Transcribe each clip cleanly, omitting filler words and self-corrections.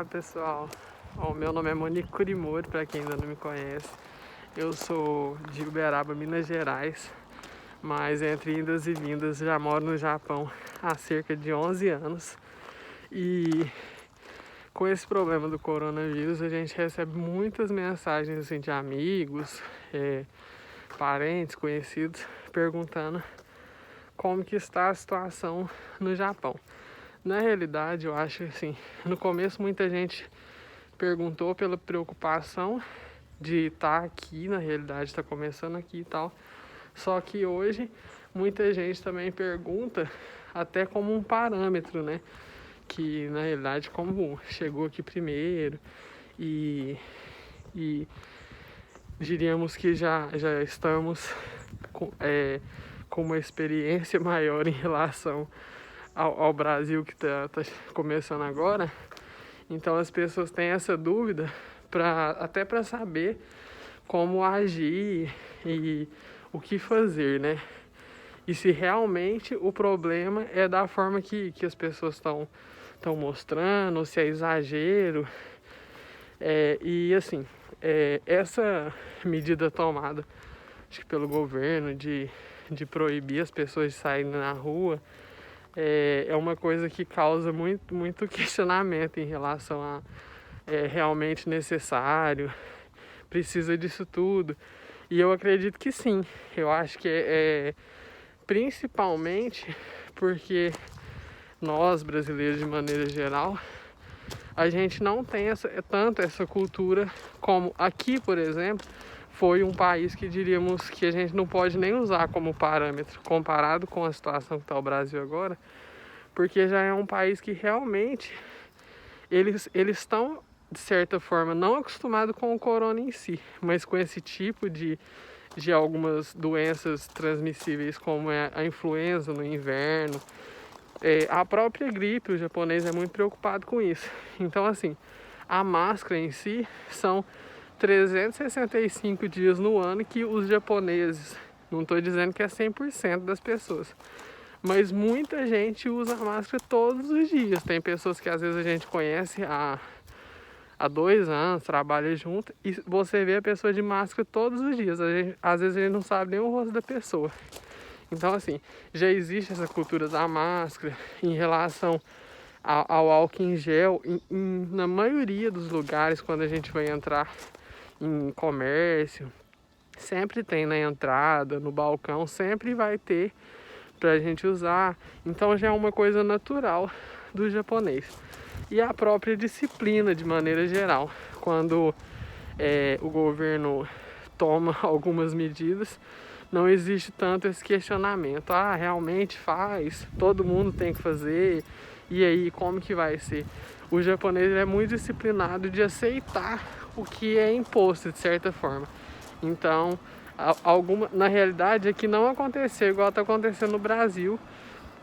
Olá pessoal, o meu nome é Monique Kurimori, para quem ainda não me conhece. Eu sou de Uberaba, Minas Gerais, mas entre indas e vindas já moro no Japão há cerca de 11 anos. E com esse problema do coronavírus a gente recebe muitas mensagens assim, de amigos, parentes, conhecidos, perguntando como que está a situação no Japão. Na realidade, eu acho assim, no começo muita gente perguntou pela preocupação de estar aqui, na realidade está começando aqui e tal. Só que hoje muita gente também pergunta até como um parâmetro, né? Que na realidade como chegou aqui primeiro e diríamos que já estamos com uma experiência maior em relação ao Brasil que tá começando agora. Então as pessoas têm essa dúvida até para saber como agir e o que fazer, né? E se realmente o problema é da forma que as pessoas estão mostrando, ou se é exagero. E assim, essa medida tomada, acho que pelo governo, de proibir as pessoas de saírem na rua, é uma coisa que causa muito questionamento em relação a realmente necessário, precisa disso tudo. E eu acredito que sim, eu acho que principalmente porque nós brasileiros de maneira geral, a gente não tem tanto essa cultura como aqui, por exemplo, foi um país que diríamos que a gente não pode nem usar como parâmetro comparado com a situação que está o Brasil agora, porque já é um país que realmente eles estão, de certa forma, não acostumados com o corona em si, mas com esse tipo de algumas doenças transmissíveis, como é a influenza no inverno, a própria gripe. O japonês é muito preocupado com isso. Então, assim, a máscara em si são 365 dias no ano que os japoneses, não estou dizendo que é 100% das pessoas, mas muita gente usa máscara todos os dias. Tem pessoas que às vezes a gente conhece há 2 anos, trabalha junto, e você vê a pessoa de máscara todos os dias. Às vezes a gente não sabe nem o rosto da pessoa. Então, assim, já existe essa cultura da máscara em relação ao álcool em gel. Na maioria dos lugares, quando a gente vai entrar em comércio, sempre tem na entrada, no balcão, sempre vai ter pra gente usar. Então já é uma coisa natural do japonês. E a própria disciplina de maneira geral. Quando o governo toma algumas medidas, não existe tanto esse questionamento. Realmente faz, todo mundo tem que fazer, e aí como que vai ser? O japonês é muito disciplinado de aceitar o que é imposto, de certa forma. Então, na realidade, aqui não aconteceu igual está acontecendo no Brasil,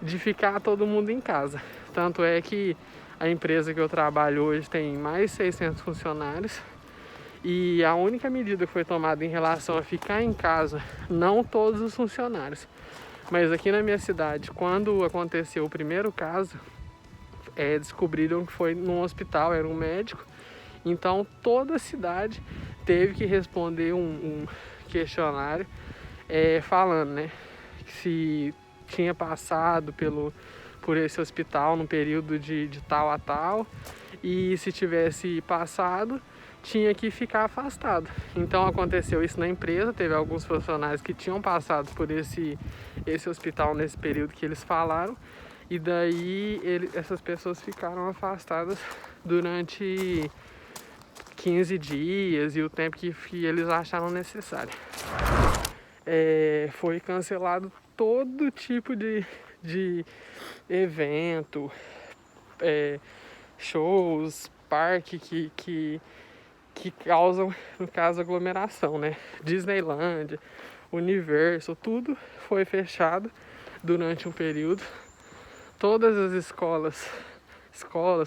de ficar todo mundo em casa. Tanto é que a empresa que eu trabalho hoje tem mais de 600 funcionários, e a única medida que foi tomada em relação a ficar em casa, não todos os funcionários, mas aqui na minha cidade, quando aconteceu o primeiro caso, descobriram que foi num hospital, era um médico. Então toda a cidade teve que responder um questionário falando, né, que se tinha passado por esse hospital no período de tal a tal, e se tivesse passado, tinha que ficar afastado. Então aconteceu isso na empresa, teve alguns funcionários que tinham passado por esse hospital nesse período que eles falaram, e daí essas pessoas ficaram afastadas durante 15 dias e o tempo que eles acharam necessário. Foi cancelado todo tipo de evento, shows, parque que causam, no caso, aglomeração, né? Disneylandia, Universo, tudo foi fechado durante um período. Todas as escolas,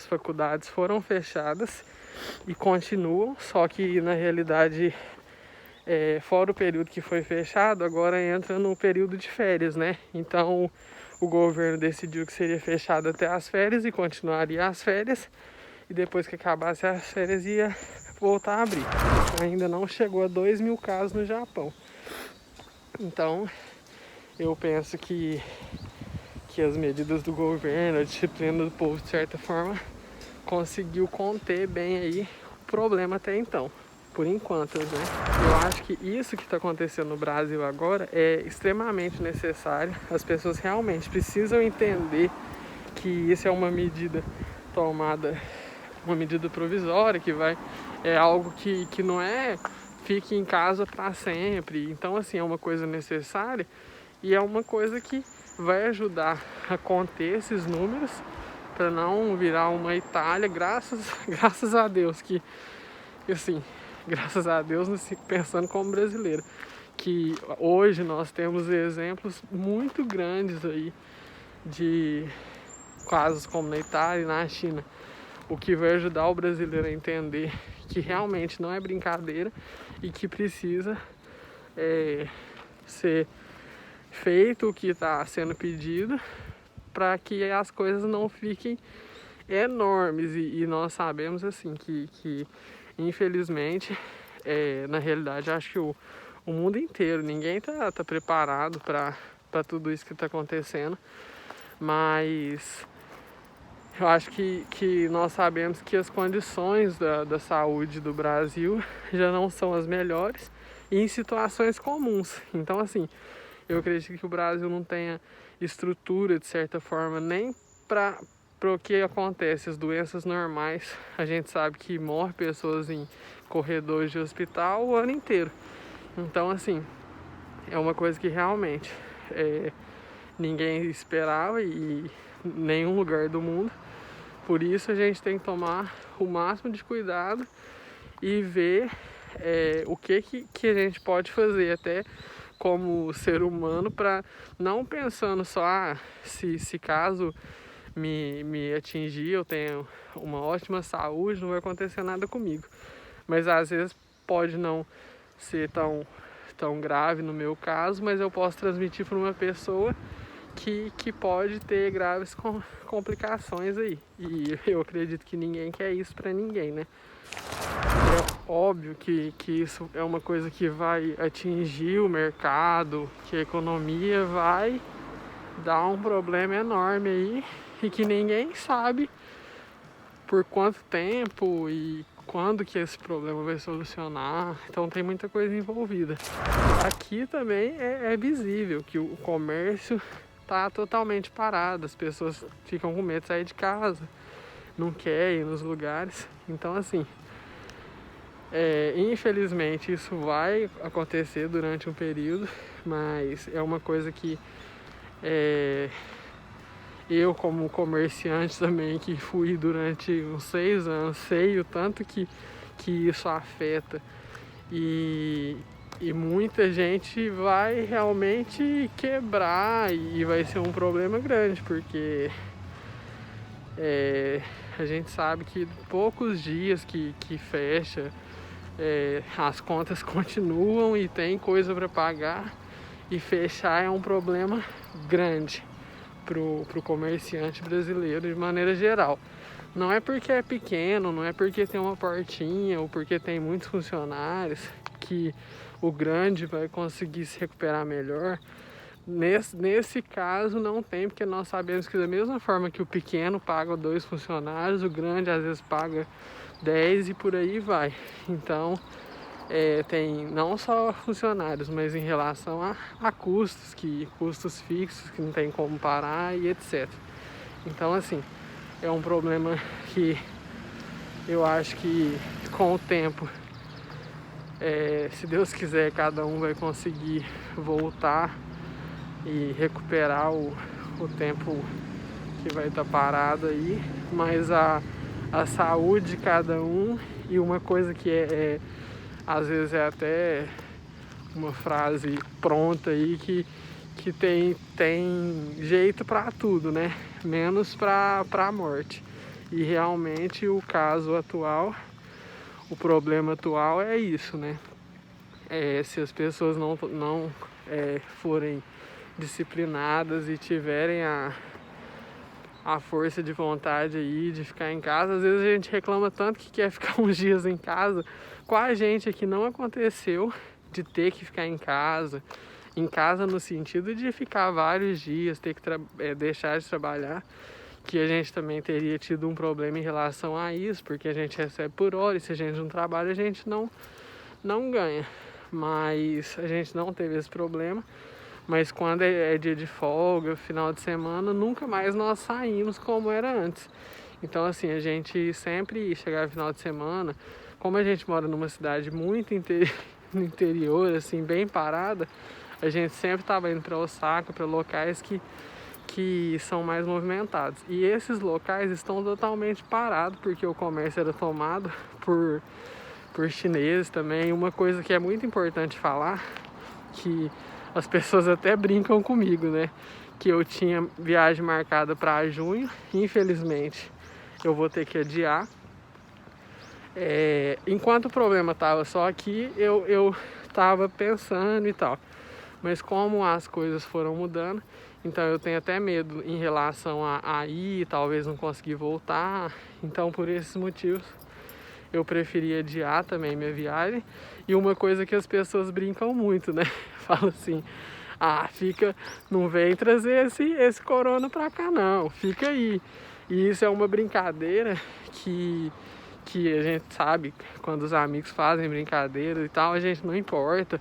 faculdades foram fechadas e continuam, só que na realidade, fora o período que foi fechado, agora entra no período de férias, né? Então o governo decidiu que seria fechado até as férias e continuaria as férias. e depois que acabasse as férias ia voltar a abrir. Ainda não chegou a 2.000 casos no Japão. Então eu penso que as medidas do governo, a disciplina do povo, de certa forma, conseguiu conter bem aí o problema até então, por enquanto, né? Eu acho que isso que está acontecendo no Brasil agora é extremamente necessário. As pessoas realmente precisam entender que isso é uma medida tomada, uma medida provisória, que é algo que não é fique em casa para sempre. Então, assim, é uma coisa necessária e é uma coisa que vai ajudar a conter esses números para não virar uma Itália, graças a Deus, que assim, graças a Deus, pensando como brasileiro, que hoje nós temos exemplos muito grandes aí de casos como na Itália e na China, o que vai ajudar o brasileiro a entender que realmente não é brincadeira e que precisa ser feito o que está sendo pedido para que as coisas não fiquem enormes. E nós sabemos assim que infelizmente, na realidade, acho que o mundo inteiro, ninguém tá preparado para tudo isso que está acontecendo, mas eu acho que nós sabemos que as condições da saúde do Brasil já não são as melhores em situações comuns. Então, assim, eu acredito que o Brasil não tenha estrutura, de certa forma, nem para o que acontece, as doenças normais. A gente sabe que morre pessoas em corredores de hospital o ano inteiro. Então, assim, é uma coisa que realmente ninguém esperava e nenhum lugar do mundo. Por isso a gente tem que tomar o máximo de cuidado e ver o que a gente pode fazer até como ser humano, para não pensando só se caso me atingir, eu tenho uma ótima saúde, não vai acontecer nada comigo. Mas às vezes pode não ser tão grave no meu caso, mas eu posso transmitir para uma pessoa que pode ter graves complicações aí. E eu acredito que ninguém quer isso para ninguém, né? É óbvio que isso é uma coisa que vai atingir o mercado, que a economia vai dar um problema enorme aí e que ninguém sabe por quanto tempo e quando que esse problema vai solucionar. Então tem muita coisa envolvida. Aqui também é visível que o comércio está totalmente parado, as pessoas ficam com medo de sair de casa, não querem ir nos lugares. Então, assim, infelizmente isso vai acontecer durante um período, mas é uma coisa que eu, como comerciante também, que fui durante uns 6 anos, sei o tanto que isso afeta e muita gente vai realmente quebrar e vai ser um problema grande, porque a gente sabe que poucos dias que fecha, as contas continuam e tem coisa para pagar, e fechar é um problema grande pro comerciante brasileiro de maneira geral. Não é porque é pequeno, não é porque tem uma portinha ou porque tem muitos funcionários que o grande vai conseguir se recuperar melhor. Nesse caso não tem, porque nós sabemos que da mesma forma que o pequeno paga 2 funcionários, o grande às vezes paga 10 e por aí vai. Então tem não só funcionários, mas em relação a custos fixos que não tem como parar e etc. Então, assim, é um problema que eu acho que com o tempo, se Deus quiser, cada um vai conseguir voltar e recuperar o tempo que vai estar parado aí, mas a saúde de cada um, e uma coisa que às vezes é até uma frase pronta aí que tem jeito para tudo, né? Menos para a morte. E realmente o caso atual, o problema atual é isso, né? Se as pessoas não forem disciplinadas e tiverem a força de vontade aí de ficar em casa. Às vezes a gente reclama tanto que quer ficar uns dias em casa. Com a gente aqui não aconteceu de ter que ficar em casa no sentido de ficar vários dias, ter que deixar de trabalhar, que a gente também teria tido um problema em relação a isso, porque a gente recebe por hora e se a gente não trabalha a gente não ganha. Mas a gente não teve esse problema. Mas quando é dia de folga, final de semana, nunca mais nós saímos como era antes. Então assim, a gente sempre chegava no final de semana, como a gente mora numa cidade muito no interior, assim, bem parada, a gente sempre estava indo para Osaka, para locais que são mais movimentados. E esses locais estão totalmente parados, porque o comércio era tomado por chineses também. Uma coisa que é muito importante falar, que as pessoas até brincam comigo, né? Que eu tinha viagem marcada para junho, infelizmente eu vou ter que adiar. Enquanto o problema estava só aqui, eu estava pensando e tal. Mas como as coisas foram mudando, então eu tenho até medo em relação a ir, talvez não conseguir voltar. Então por esses motivos eu preferi adiar também minha viagem. E uma coisa que as pessoas brincam muito, né? Fala assim, não vem trazer esse corona pra cá não, fica aí. E isso é uma brincadeira que a gente sabe, quando os amigos fazem brincadeira e tal, a gente não importa.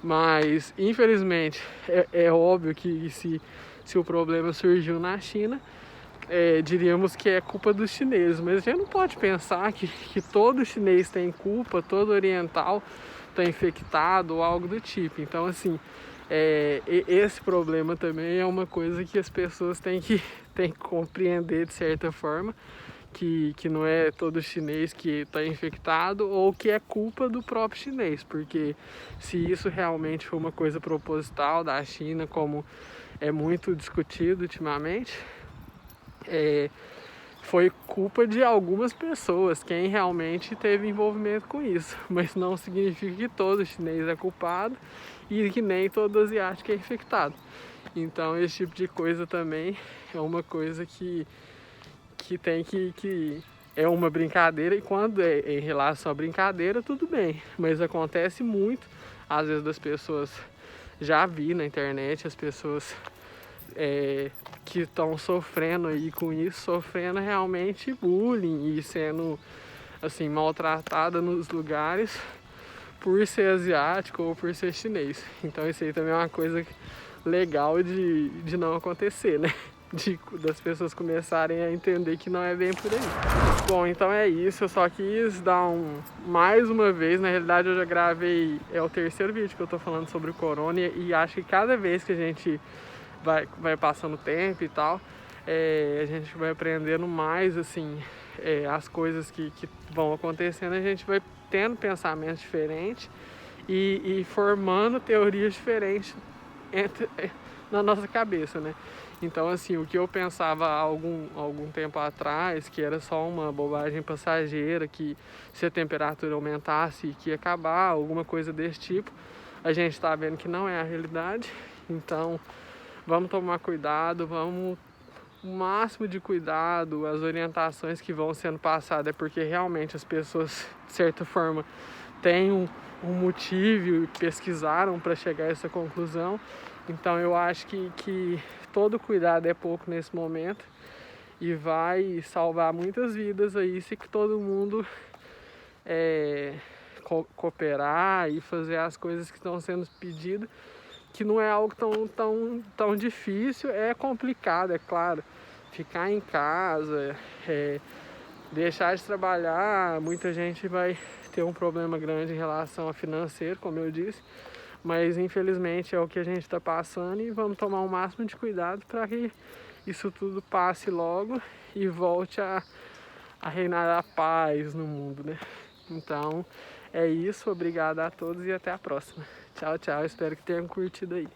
Mas infelizmente é óbvio que se o problema surgiu na China, diríamos que é culpa dos chineses, mas a gente não pode pensar que todo chinês tem culpa, todo oriental está infectado ou algo do tipo. Então assim, esse problema também é uma coisa que as pessoas têm que compreender de certa forma, que não é todo chinês que está infectado ou que é culpa do próprio chinês, porque se isso realmente for uma coisa proposital da China, como é muito discutido ultimamente, foi culpa de algumas pessoas, quem realmente teve envolvimento com isso, mas não significa que todo chinês é culpado e que nem todo asiático é infectado. Então esse tipo de coisa também é uma coisa que tem que é uma brincadeira, e quando é em relação à brincadeira, tudo bem, mas acontece muito, às vezes das pessoas, já vi na internet, as pessoas que estão sofrendo aí com isso, sofrendo realmente bullying e sendo assim maltratada nos lugares por ser asiático ou por ser chinês. Então isso aí também é uma coisa legal de não acontecer, né? Das pessoas começarem a entender que não é bem por aí. Bom, então é isso, eu só quis dar mais uma vez, na realidade eu já gravei, é o terceiro vídeo que eu tô falando sobre o corona, e acho que cada vez que a gente vai passando tempo e tal, a gente vai aprendendo mais, assim, as coisas que vão acontecendo, a gente vai tendo pensamentos diferentes e formando teorias diferentes na nossa cabeça, né? Então, assim, o que eu pensava há algum tempo atrás, que era só uma bobagem passageira, que se a temperatura aumentasse que ia acabar, alguma coisa desse tipo, a gente está vendo que não é a realidade. Então, vamos tomar cuidado, vamos o máximo de cuidado, as orientações que vão sendo passadas, é porque realmente as pessoas, de certa forma, têm um motivo e pesquisaram para chegar a essa conclusão. Então eu acho que todo cuidado é pouco nesse momento e vai salvar muitas vidas aí se todo mundo cooperar e fazer as coisas que estão sendo pedidas, que não é algo tão difícil, é complicado, é claro. Ficar em casa, deixar de trabalhar, muita gente vai ter um problema grande em relação ao financeiro, como eu disse, mas infelizmente é o que a gente está passando e vamos tomar o máximo de cuidado para que isso tudo passe logo e volte a reinar a paz no mundo, né? Então é isso, obrigado a todos e até a próxima. Tchau, tchau, espero que tenham curtido aí.